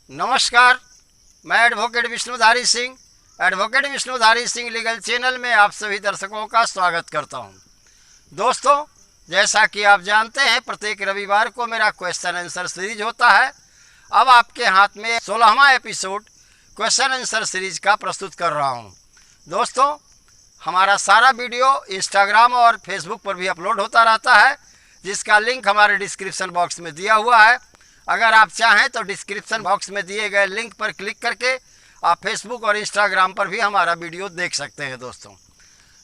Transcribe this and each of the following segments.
नमस्कार, मैं advocate Vishnudhari Singh legal channel में आप सभी दर्शकों का स्वागत करता हूं। दोस्तों, जैसा कि आप जानते हैं, प्रत्येक रविवार को मेरा क्वेश्चन आंसर सीरीज होता है। अब आपके हाथ में 16वां एपिसोड क्वेश्चन आंसर सीरीज का प्रस्तुत कर रहा हूं। दोस्तों, हमारा सारा वीडियो इंस्टाग्राम और फेसबुक पर भी अपलोड होता रहता है, जिसका लिंक हमारे डिस्क्रिप्शन बॉक्स में दिया हुआ है। अगर आप चाहें तो डिस्क्रिप्शन बॉक्स में दिए गए लिंक पर क्लिक करके आप फेसबुक और इंस्टाग्राम पर भी हमारा वीडियो देख सकते हैं। दोस्तों,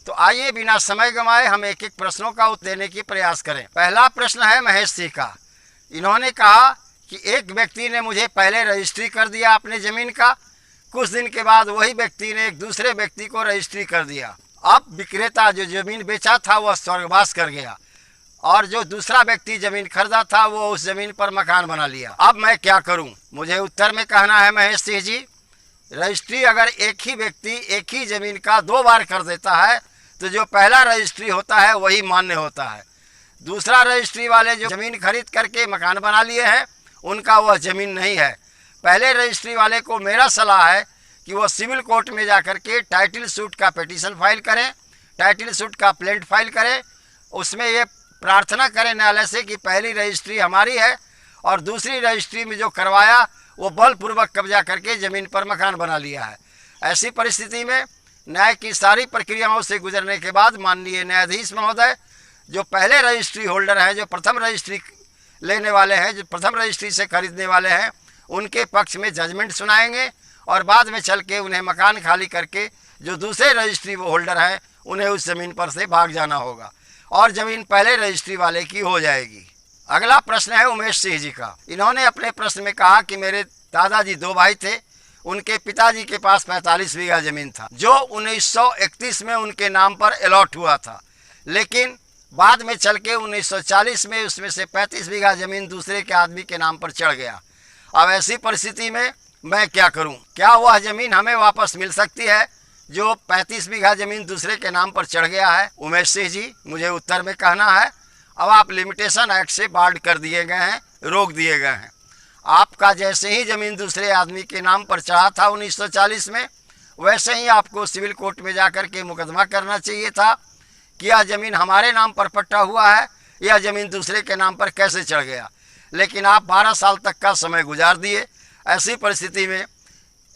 तो आइए बिना समय गंवाए हम एक एक प्रश्नों का उत्तर देने की प्रयास करें। पहला प्रश्न है महेश सिंह का। इन्होंने कहा कि एक व्यक्ति ने मुझे पहले रजिस्ट्री कर दिया अपने ज़मीन का, कुछ दिन के बाद वही व्यक्ति ने एक दूसरे व्यक्ति को रजिस्ट्री कर दिया। अब विक्रेता जो ज़मीन बेचा था वह स्वर्गवास कर गया और जो दूसरा व्यक्ति ज़मीन खरीदा था वो उस ज़मीन पर मकान बना लिया। अब मैं क्या करूं? मुझे उत्तर में कहना है महेश सिंह जी, रजिस्ट्री अगर एक ही व्यक्ति एक ही ज़मीन का 2 बार कर देता है तो जो पहला रजिस्ट्री होता है वही मान्य होता है। दूसरा रजिस्ट्री वाले जो ज़मीन खरीद करके मकान बना लिए हैं उनका वह ज़मीन नहीं है। पहले रजिस्ट्री वाले को मेरा सलाह है कि वह सिविल कोर्ट में जा कर के टाइटल सूट का पिटीशन फाइल करें, टाइटल सूट का प्लेंट फाइल करें, उसमें ये प्रार्थना करें न्यायालय से कि पहली रजिस्ट्री हमारी है और दूसरी रजिस्ट्री में जो करवाया वो बलपूर्वक कब्जा करके ज़मीन पर मकान बना लिया है। ऐसी परिस्थिति में न्याय की सारी प्रक्रियाओं से गुजरने के बाद माननीय न्यायाधीश महोदय जो पहले रजिस्ट्री होल्डर हैं, जो प्रथम रजिस्ट्री लेने वाले हैं, जो प्रथम रजिस्ट्री से खरीदने वाले हैं, उनके पक्ष में जजमेंट सुनाएंगे और बाद में चल के उन्हें मकान खाली करके जो दूसरे रजिस्ट्री वो होल्डर हैं उन्हें उस ज़मीन पर से भाग जाना होगा और ज़मीन पहले रजिस्ट्री वाले की हो जाएगी। अगला प्रश्न है उमेश सिंह जी का। इन्होंने अपने प्रश्न में कहा कि मेरे दादाजी 2 भाई थे, उनके पिताजी के पास 45 बीघा ज़मीन था जो 1931 में उनके नाम पर अलॉट हुआ था, लेकिन बाद में चल के 1940 में उसमें से 35 बीघा ज़मीन दूसरे के आदमी के नाम पर चढ़ गया। अब ऐसी परिस्थिति में मैं क्या करूं? क्या वह ज़मीन हमें वापस मिल सकती है जो 35 बीघा ज़मीन दूसरे के नाम पर चढ़ गया है? उमेश सिंह जी, मुझे उत्तर में कहना है अब आप लिमिटेशन एक्ट से बार्ड कर दिए गए हैं, रोक दिए गए हैं। आपका जैसे ही ज़मीन दूसरे आदमी के नाम पर चढ़ा था 1940 में, वैसे ही आपको सिविल कोर्ट में जाकर के मुकदमा करना चाहिए था कि यह ज़मीन हमारे नाम पर पट्टा हुआ है, यह ज़मीन दूसरे के नाम पर कैसे चढ़ गया। लेकिन आप 12 साल तक का समय गुजार दिए। ऐसी परिस्थिति में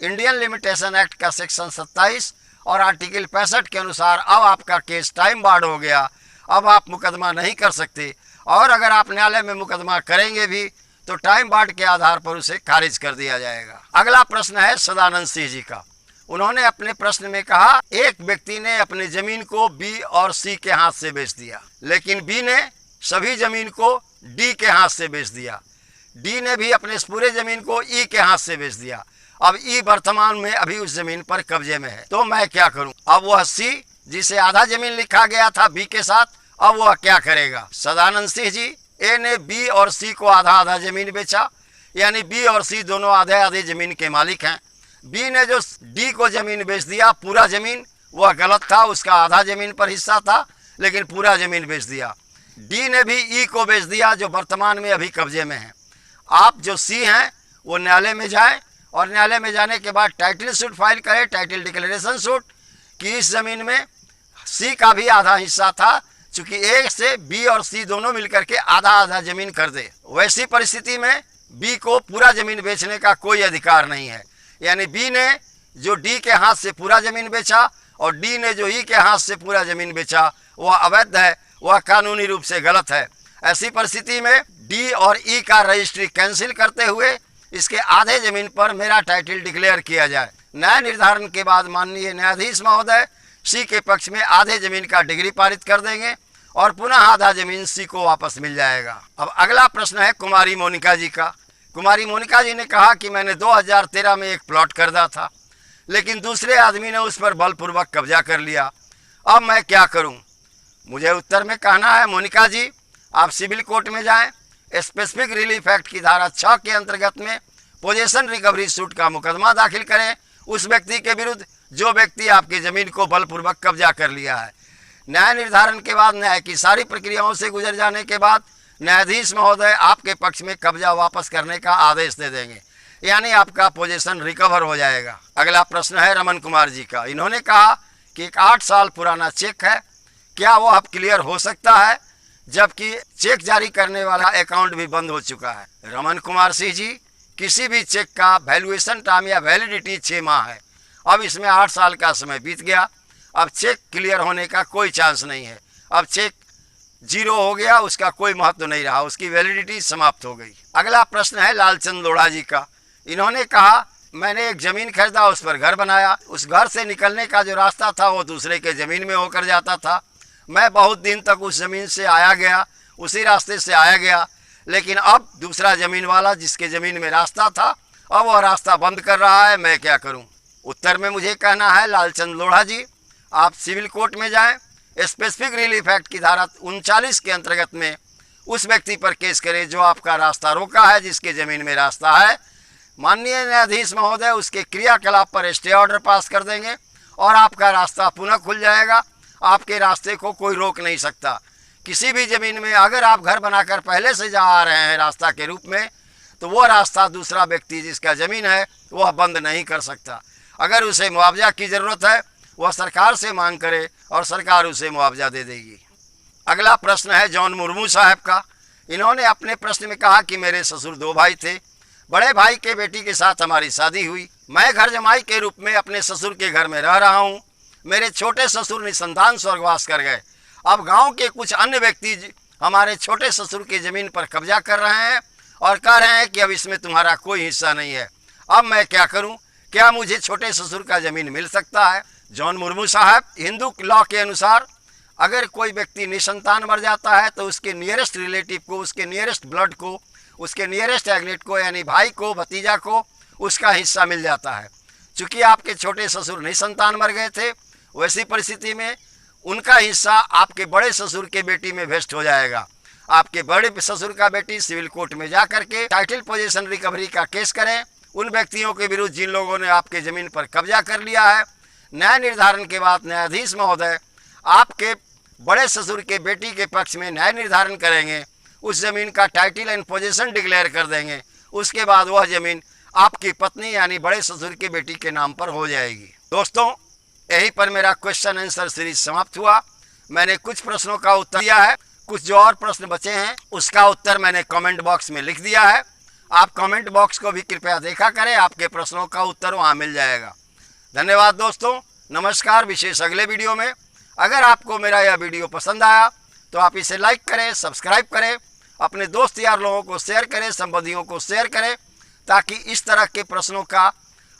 इंडियन लिमिटेशन एक्ट का सेक्शन 27 और आर्टिकल 65 के अनुसार अब आपका केस टाइम बार्ड हो गया। अब आप मुकदमा नहीं कर सकते और अगर आप न्यायालय में मुकदमा करेंगे भी तो टाइम बार्ड के आधार पर उसे खारिज कर दिया जाएगा। अगला प्रश्न है सदानंद सिंह जी का। उन्होंने अपने प्रश्न में कहा एक व्यक्ति ने अपनी ज़मीन को बी और सी के हाथ से बेच दिया, लेकिन बी ने सभी ज़मीन को डी के हाथ से बेच दिया, डी ने भी अपने पूरे ज़मीन को ई के हाथ से बेच दिया। अब ई वर्तमान में अभी उस ज़मीन पर कब्जे में है, तो मैं क्या करूं? अब वह सी जिसे आधा ज़मीन लिखा गया था बी के साथ, अब वह क्या करेगा? सदानंद सिंह जी, ए ने बी और सी को आधा आधा ज़मीन बेचा, यानी बी और सी दोनों आधे आधे ज़मीन के मालिक हैं। बी ने जो डी को ज़मीन बेच दिया, पूरा ज़मीन, वह गलत था, उसका आधा ज़मीन पर हिस्सा था, लेकिन पूरा ज़मीन बेच दिया। डी ने भी ई को बेच दिया जो वर्तमान में अभी कब्जे में है। आप जो सी हैं वो न्यायालय में जाएं और न्यायालय में जाने के बाद टाइटल सूट फाइल करें, टाइटल डिक्लेरेशन सूट, कि इस ज़मीन में सी का भी आधा हिस्सा था, चूँकि ए से बी और सी दोनों मिलकर के आधा आधा ज़मीन कर दे। वैसी परिस्थिति में बी को पूरा ज़मीन बेचने का कोई अधिकार नहीं है, यानी बी ने जो डी के हाथ से पूरा ज़मीन बेचा और डी ने जो ई के हाथ से पूरा ज़मीन बेचा वह अवैध है, वह कानूनी रूप से गलत है। ऐसी परिस्थिति में डी और ई का रजिस्ट्री कैंसिल करते हुए इसके आधे ज़मीन पर मेरा टाइटल डिक्लेयर किया जाए। न्याय निर्धारण के बाद माननीय न्यायाधीश महोदय सी के पक्ष में आधे ज़मीन का डिग्री पारित कर देंगे और पुनः आधा ज़मीन सी को वापस मिल जाएगा। अब अगला प्रश्न है कुमारी मोनिका जी का। कुमारी मोनिका जी ने कहा कि मैंने 2013 में एक प्लॉट खरीदा था, लेकिन दूसरे आदमी ने उस पर बलपूर्वक कब्जा कर लिया। अब मैं क्या करूं? मुझे उत्तर में कहना है मोनिका जी, आप सिविल कोर्ट में जाएं, स्पेसिफिक रिलीफ एक्ट की धारा 6 के अंतर्गत में पोजेशन रिकवरी सूट का मुकदमा दाखिल करें उस व्यक्ति के विरुद्ध जो व्यक्ति आपकी ज़मीन को बलपूर्वक कब्जा कर लिया है। न्याय निर्धारण के बाद, न्याय की सारी प्रक्रियाओं से गुजर जाने के बाद न्यायाधीश महोदय आपके पक्ष में कब्जा वापस करने का आदेश दे देंगे। यानी आपका पोजीशन रिकवर हो जाएगा। अगला प्रश्न है रमन कुमार जी का। इन्होंने कहा कि एक 8 साल पुराना चेक है, क्या वो अब क्लियर हो सकता है, जबकि चेक जारी करने वाला अकाउंट भी बंद हो चुका है। रमन कुमार सिंह जी, किसी भी चेक का वैल्यूएशन टाइम या वैलिडिटी 6 माह है। अब इसमें 8 साल का समय बीत गया, अब चेक क्लियर होने का कोई चांस नहीं है। अब चेक 0 हो गया, उसका कोई महत्व नहीं रहा, उसकी वैलिडिटी समाप्त हो गई। अगला प्रश्न है लालचंद लोढ़ा जी का। इन्होंने कहा मैंने एक ज़मीन खरीदा, उस पर घर बनाया, उस घर से निकलने का जो रास्ता था वो दूसरे के ज़मीन में होकर जाता था। मैं बहुत दिन तक उस ज़मीन से आया गया, उसी रास्ते से आया गया, लेकिन अब दूसरा ज़मीन वाला जिसके ज़मीन में रास्ता था, अब वह रास्ता बंद कर रहा है, मैं क्या करूं? उत्तर में मुझे कहना है लालचंद लोढ़ा जी, आप सिविल कोर्ट में जाएं, स्पेसिफिक रिलीफ एक्ट की धारा 39 के अंतर्गत में उस व्यक्ति पर केस करें जो आपका रास्ता रोका है, जिसके ज़मीन में रास्ता है। माननीय न्यायाधीश महोदय उसके क्रियाकलाप पर स्टे ऑर्डर पास कर देंगे और आपका रास्ता पुनः खुल जाएगा। आपके रास्ते को कोई रोक नहीं सकता। किसी भी ज़मीन में अगर आप घर बनाकर पहले से जा आ रहे हैं रास्ता के रूप में, तो वो रास्ता दूसरा व्यक्ति जिसका ज़मीन है वह बंद नहीं कर सकता। अगर उसे मुआवजा की ज़रूरत है, वह सरकार से मांग करे और सरकार उसे मुआवजा दे देगी। अगला प्रश्न है जॉन मुर्मू साहब का। इन्होंने अपने प्रश्न में कहा कि मेरे ससुर 2 भाई थे, बड़े भाई के बेटी के साथ हमारी शादी हुई। मैं घर जमाई के रूप में अपने ससुर के घर में रह रहा हूँ। मेरे छोटे ससुर निसंतान स्वर्गवास कर गए। अब गांव के कुछ अन्य व्यक्ति हमारे छोटे ससुर की ज़मीन पर कब्जा कर रहे हैं और कह रहे हैं कि अब इसमें तुम्हारा कोई हिस्सा नहीं है। अब मैं क्या करूं? क्या मुझे छोटे ससुर का ज़मीन मिल सकता है? जॉन मुर्मू साहब, हिंदू लॉ के अनुसार अगर कोई व्यक्ति निसंतान मर जाता है तो उसके नियरेस्ट रिलेटिव को, उसके नियरेस्ट ब्लड को, उसके नियरेस्ट एग्नेट को यानी भाई को, भतीजा को उसका हिस्सा मिल जाता है। चूँकि आपके छोटे ससुर निसंतान मर गए थे, वैसी परिस्थिति में उनका हिस्सा आपके बड़े ससुर के बेटी में वेस्ट हो जाएगा। आपके बड़े ससुर का बेटी सिविल कोर्ट में जा करके टाइटल पोजीशन रिकवरी का केस करें उन व्यक्तियों के विरुद्ध जिन लोगों ने आपके ज़मीन पर कब्जा कर लिया है। न्याय निर्धारण के बाद न्यायाधीश महोदय आपके बड़े ससुर के बेटी के पक्ष में न्याय निर्धारण करेंगे, उस ज़मीन का टाइटल एंड पोजीशन डिक्लेयर कर देंगे। उसके बाद वह ज़मीन आपकी पत्नी यानी बड़े ससुर की बेटी के नाम पर हो जाएगी। दोस्तों, यहीं पर मेरा क्वेश्चन आंसर सीरीज समाप्त हुआ। मैंने कुछ प्रश्नों का उत्तर दिया है, कुछ जो और प्रश्न बचे हैं उसका उत्तर मैंने कमेंट बॉक्स में लिख दिया है। आप कमेंट बॉक्स को भी कृपया देखा करें, आपके प्रश्नों का उत्तर वहाँ मिल जाएगा। धन्यवाद दोस्तों, नमस्कार। विशेष अगले वीडियो में अगर आपको मेरा यह वीडियो पसंद आया तो आप इसे लाइक करें, सब्सक्राइब करें, अपने दोस्त यार लोगों को शेयर करें, संबंधियों को शेयर करें, ताकि इस तरह के प्रश्नों का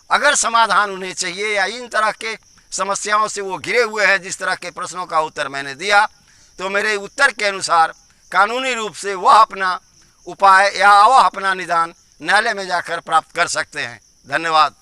अगर समाधान उन्हें चाहिए या इन तरह के समस्याओं से वो घिरे हुए हैं जिस तरह के प्रश्नों का उत्तर मैंने दिया, तो मेरे उत्तर के अनुसार कानूनी रूप से वह अपना उपाय या वह अपना निदान न्यायालय में जाकर प्राप्त कर सकते हैं। धन्यवाद।